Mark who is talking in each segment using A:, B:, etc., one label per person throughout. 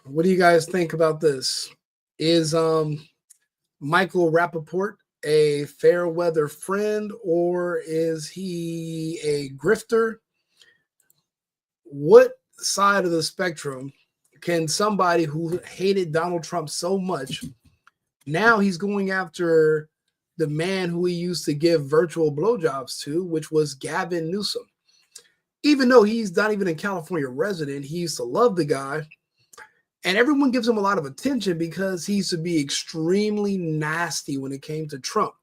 A: What do you guys think about this? Is Michael Rapaport a fair weather friend or is he a grifter? What side of the spectrum can somebody who hated Donald Trump so much now he's going after the man who he used to give virtual blowjobs to, which was Gavin Newsom? Even though he's not even a California resident, he used to love the guy. And everyone gives him a lot of attention because he used to be extremely nasty when it came to Trump.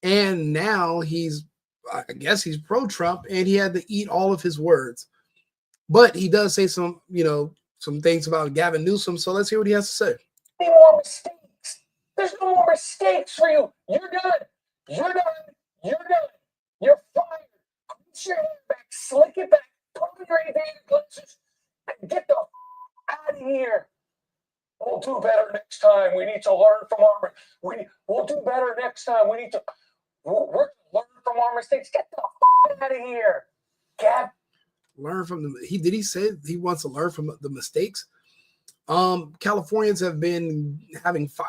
A: And now I guess he's pro-Trump and he had to eat all of his words. But he does say some things about Gavin Newsom. So let's hear what he has to say.
B: Any more mistakes? There's no more mistakes for you. You're done. You're done. You're done. You're fired. Put your hair back, slick it back, put on your aviator glasses, and get the out of here. We'll do better next time. We need to learn from we'll do better next time. We're learn from our mistakes. Get the out of here. Gab.
A: Learn from them. He say he wants to learn from the mistakes. Californians have been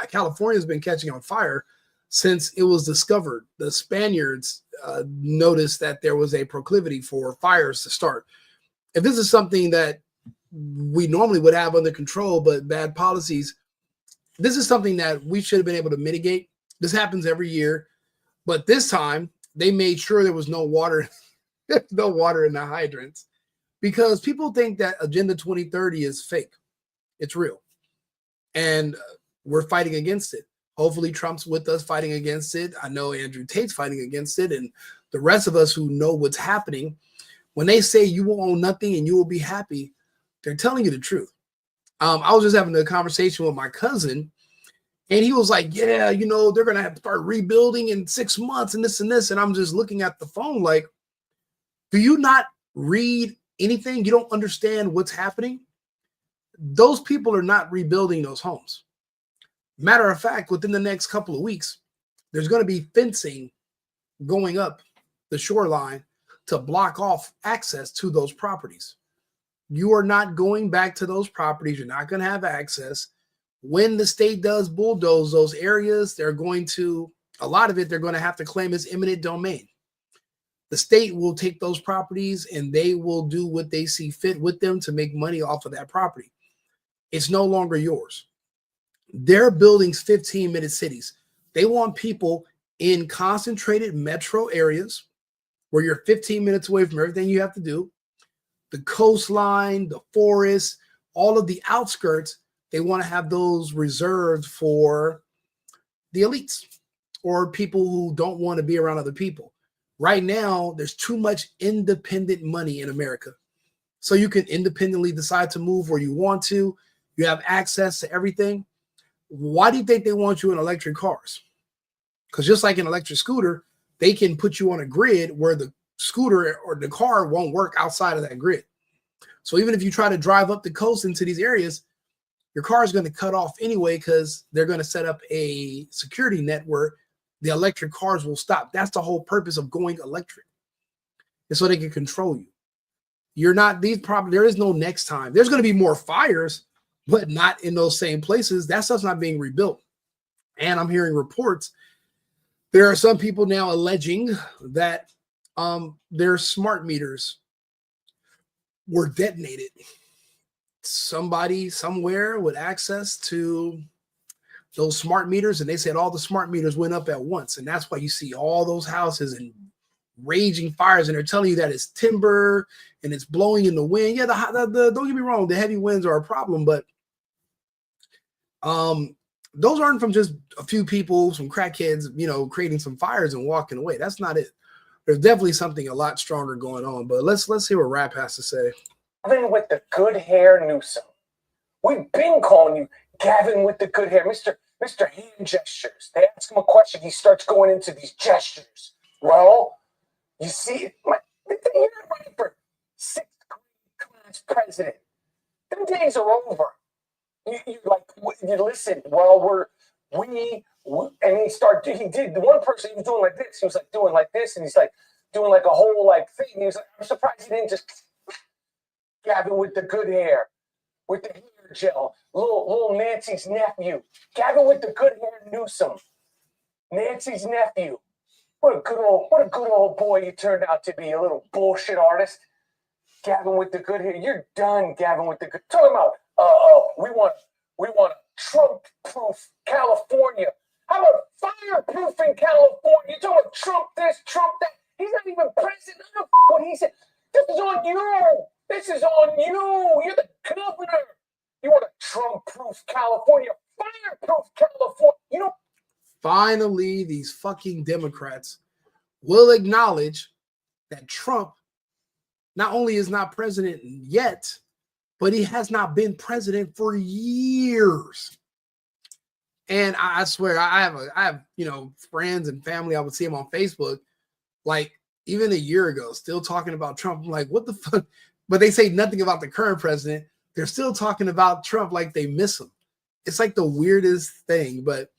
A: California's been catching on fire since it was discovered. The Spaniards noticed that there was a proclivity for fires to start. If this is something that we normally would have under control, but bad policies, this is something that we should have been able to mitigate. This happens every year, but this time they made sure there was no water, no water in the hydrants, because people think that Agenda 2030 is fake. It's real. And we're fighting against it. Hopefully Trump's with us fighting against it. I know Andrew Tate's fighting against it. And the rest of us who know what's happening, when they say you will own nothing and you will be happy, they're telling you the truth. I was just having a conversation with my cousin, and he was like, yeah, they're going to have to start rebuilding in 6 months and this and this. And I'm just looking at the phone like, do you not read anything? You don't understand what's happening? Those people are not rebuilding those homes. Matter of fact, within the next couple of weeks, there's going to be fencing going up the shoreline to block off access to those properties. You are not going back to those properties. You're not going to have access. When the state does bulldoze those areas, a lot of it, they're going to have to claim as eminent domain. The state will take those properties and they will do what they see fit with them to make money off of that property. It's no longer yours. They're building 15-minute cities. They want people in concentrated metro areas where you're 15 minutes away from everything you have to do. The coastline, the forest, all of the outskirts, they want to have those reserved for the elites or people who don't want to be around other people. Right now, there's too much independent money in America. So you can independently decide to move where you want to. You have access to everything. Why do you think they want you in electric cars? Because just like an electric scooter, they can put you on a grid where the scooter or the car won't work outside of that grid. So even if you try to drive up the coast into these areas, your car is going to cut off anyway because they're going to set up a security net where the electric cars will stop. That's the whole purpose of going electric. And so they can control you. There is no next time. There's going to be more fires, but not in those same places. That stuff's not being rebuilt. And I'm hearing reports. There are some people now alleging that their smart meters were detonated. Somebody somewhere with access to those smart meters, and they said all the smart meters went up at once. And that's why you see all those houses and raging fires, and they're telling you that it's timber and it's blowing in the wind. Yeah, don't get me wrong, the heavy winds are a problem, but those aren't from just a few people, some crackheads, creating some fires and walking away. That's not it. There's definitely something a lot stronger going on. But let's hear what Rap has to say.
B: Gavin with the good hair, Newsom. We've been calling you Gavin with the good hair, Mr. Hand Gestures. They ask him a question, he starts going into these gestures. Well, you see, you're running for 6th grade class president. Them days are over. You listen. Well, he did the one person he was doing like this. He was like doing like this, and he's like doing like a whole like thing. He was like, I'm surprised he didn't just Gavin with the good hair, with the hair, jail. Little Nancy's nephew. Gavin with the good hair, Newsom. Nancy's nephew. What a good old boy you turned out to be, a little bullshit artist. Gavin with the good hair. You're done, Gavin with the good. Talking about we want a Trump-proof California. How about fireproofing California? You're talking about Trump this, Trump that. He's not even president. I don't know what he said. This is on you. This is on you. You're the governor. You want a Trump-proof California, fireproof California. You know.
A: Finally, these fucking Democrats will acknowledge that Trump not only is not president yet, but he has not been president for years. And I swear, I have friends and family. I would see him on Facebook, like even a year ago, still talking about Trump. I'm like, what the fuck? But they say nothing about the current president. They're still talking about Trump like they miss him. It's like the weirdest thing, but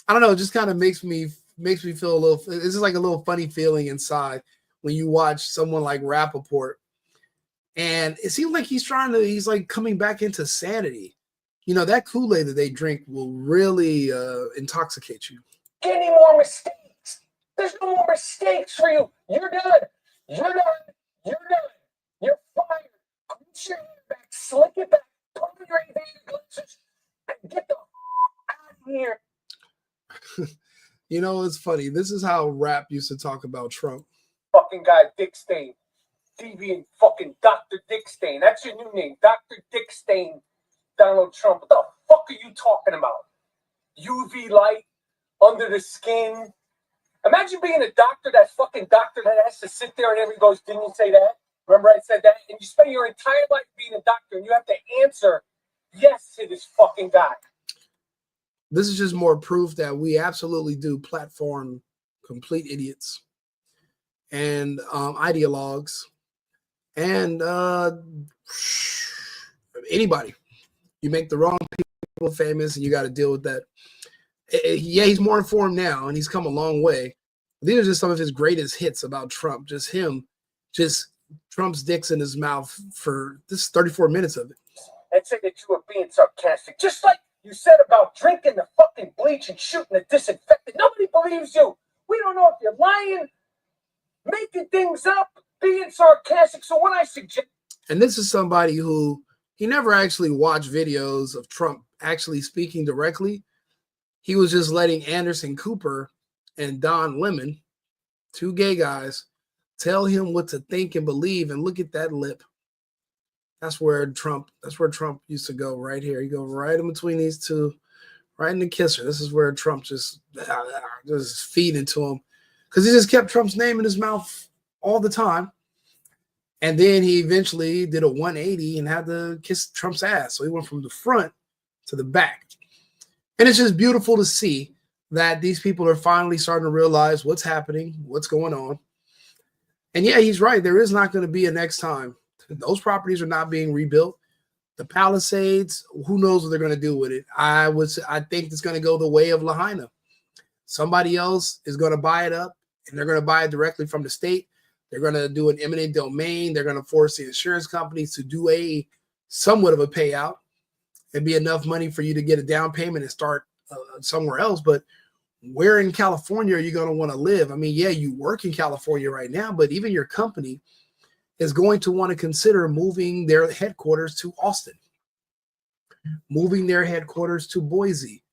A: I don't know. It just kind of makes me feel a little. This is like a little funny feeling inside when you watch someone like Rapaport, and it seems like he's like coming back into sanity. You know, that Kool-Aid that they drink will really intoxicate you.
B: Any more mistakes? There's no more mistakes for you. You're done. You're done. You're done. You're fired. Put your hair back, slick it back, put on your aviator glasses, and get the out of here.
A: You know, it's funny. This is how rap used to talk about Trump.
B: Fucking guy, Dick Stain. Deviant fucking Dr. Dick Stain. That's your new name. Dr. Dick Stain, Donald Trump. What the fuck are you talking about? UV light under the skin. Imagine being a doctor, that fucking doctor that has to sit there and everybody goes, didn't you say that? Remember I said that? And you spend your entire life being a doctor and you have to answer yes to this fucking guy.
A: This is just more proof that we absolutely do platform complete idiots and ideologues and anybody. You make the wrong people famous and you got to deal with that. Yeah, he's more informed now and he's come a long way. These are just some of his greatest hits about Trump. Just Trump's dicks in his mouth for this 34 minutes of it.
B: And say that you were being sarcastic. Just like you said about drinking the fucking bleach and shooting the disinfectant. Nobody believes you. We don't know if you're lying, making things up, being sarcastic. So when I suggest...
A: And this is somebody who, he never actually watched videos of Trump actually speaking directly. He was just letting Anderson Cooper and Don Lemon, two gay guys, tell him what to think and believe. And look at that lip. That's where Trump used to go right here. You go right in between these two, right in the kisser. This is where Trump just feed into him because he just kept Trump's name in his mouth all the time. And then he eventually did a 180 and had to kiss Trump's ass. So he went from the front to the back. And it's just beautiful to see that these people are finally starting to realize what's happening, what's going on. And yeah, he's right. There is not going to be a next time. Those properties are not being rebuilt. The Palisades, who knows what they're going to do with it? I think it's going to go the way of Lahaina. Somebody else is going to buy it up, and they're going to buy it directly from the state. They're going to do an eminent domain. They're going to force the insurance companies to do somewhat of a payout and be enough money for you to get a down payment and start somewhere else. But where in California are you going to want to live? I mean, yeah, you work in California right now, but even your company is going to want to consider moving their headquarters to Austin, moving their headquarters to Boise.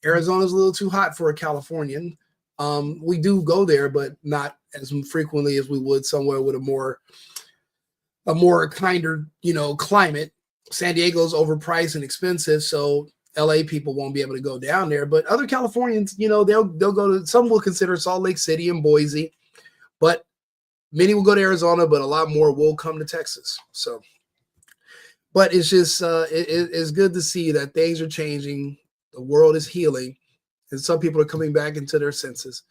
A: Arizona's a little too hot for a Californian. We do go there, but not as frequently as we would somewhere with a more kinder, climate. San Diego's overpriced and expensive, so LA people won't be able to go down there. But other Californians, they'll go to, some will consider Salt Lake City and Boise, but many will go to Arizona, but a lot more will come to Texas. So, but it's just, it's good to see that things are changing. The world is healing and some people are coming back into their senses.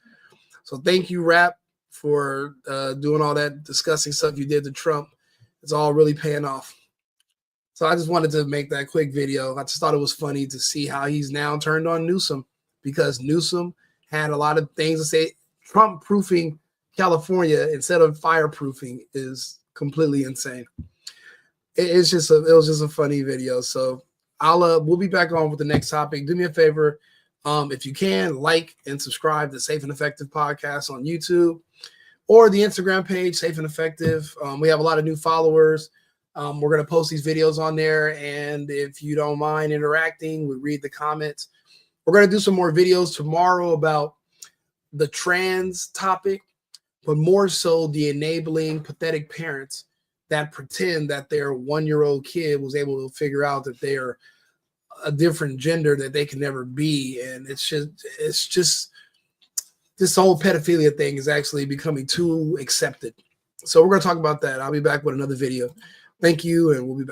A: So thank you, Rap, for doing all that disgusting stuff you did to Trump. It's all really paying off. So I just wanted to make that quick video. I just thought it was funny to see how he's now turned on Newsom because Newsom had a lot of things to say. Trump proofing California instead of fireproofing is completely insane. it was just a funny video. So we'll be back on with the next topic. Do me a favor, if you can, like and subscribe to Safe and Effective Podcast on YouTube or the Instagram page, Safe and Effective. We have a lot of new followers. We're going to post these videos on there, and if you don't mind interacting, we read the comments. We're going to do some more videos tomorrow about the trans topic, but more so the enabling, pathetic parents that pretend that their 1-year-old kid was able to figure out that they are a different gender that they can never be. And it's just this whole pedophilia thing is actually becoming too accepted. So we're going to talk about that. I'll be back with another video. Thank you, and we'll be back.